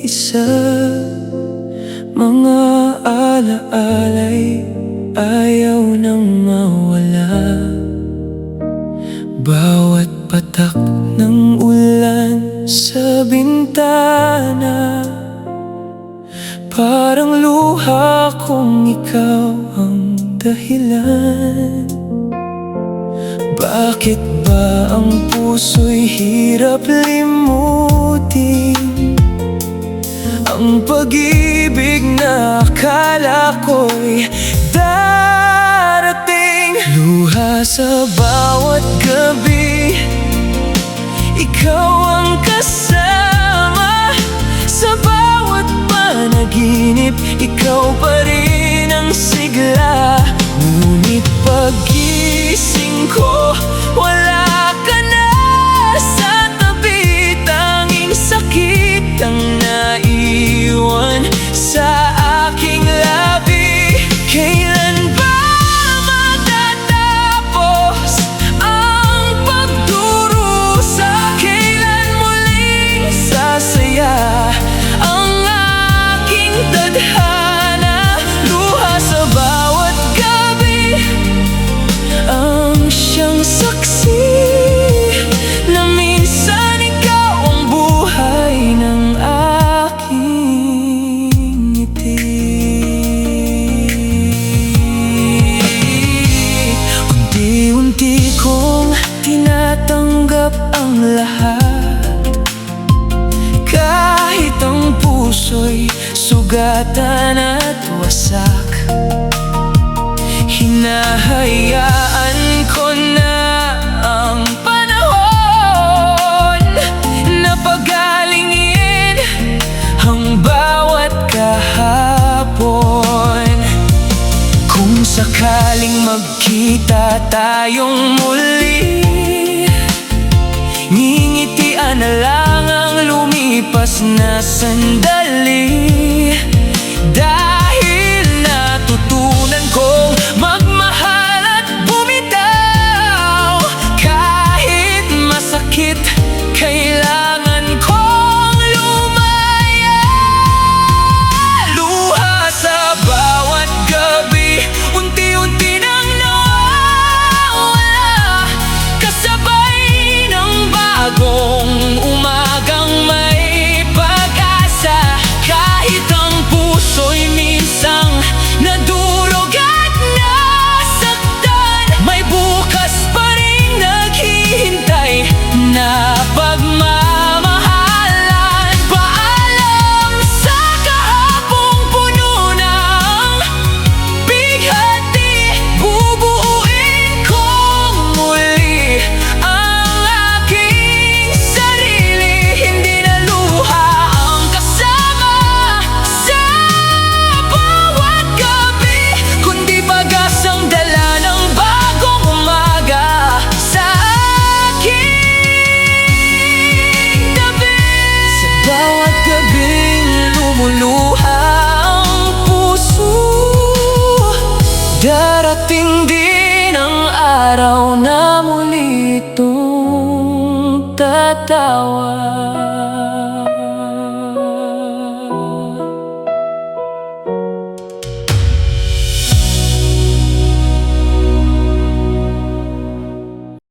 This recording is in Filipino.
nag-iisa. Mga alaala'y ayaw nang mawala. Bawat patak ng ulan sa bintana, parang luha kung ikaw ang dahilan. Bakit ba ang puso'y hirap limutin ang pag-ibig na akala ko'y darating? Luha sa bawat gabi, ikaw ang kasama. Sa bawat panaginip, ikaw pa rin ang sigla. Ngunit pag-gising ko, wala ka na sa tabi. Tanging sakit ang naiwan sa aking labi. Kailan ba matatapos ang pagdurusa? Kailan muling sasaya ang aking tadhana? Luha sa bawat gabi, ang siyang saksi na minsan ikaw ang buhay ng aking ngiti. Unti-unti kong tinatanggap ang lahat, kahit ang puso'y sugatan at wasak. Hinahayaan ko na ang panahon na pagalingin ang bawat kahapon. Kung sakaling magkita tayong muli, ngingitian na lang ang lumipas na sandali. Dahil natutunan kong magmahal at bumitaw, kahit masakit, kailangan kong lumaya. Luha sa bawat gabi, unti-unti nang nawawala, kasabay ng bagong umagang may pag-asa. Kahit ang puso'y minsang nadurog at nasaktan, may bukas pa rin naghihintay na pagmamahalan. Paalam sa kahapong puno ng bighati, bubuuin kong muli ang aking sarili. Hindi na luha ang kasama sa bawat gabi, kundi bagasang dala ng bagong umaga sa aking tabi. Sa bawat gabing lumuluha ang puso, darating din ang araw na muli itong tatawa.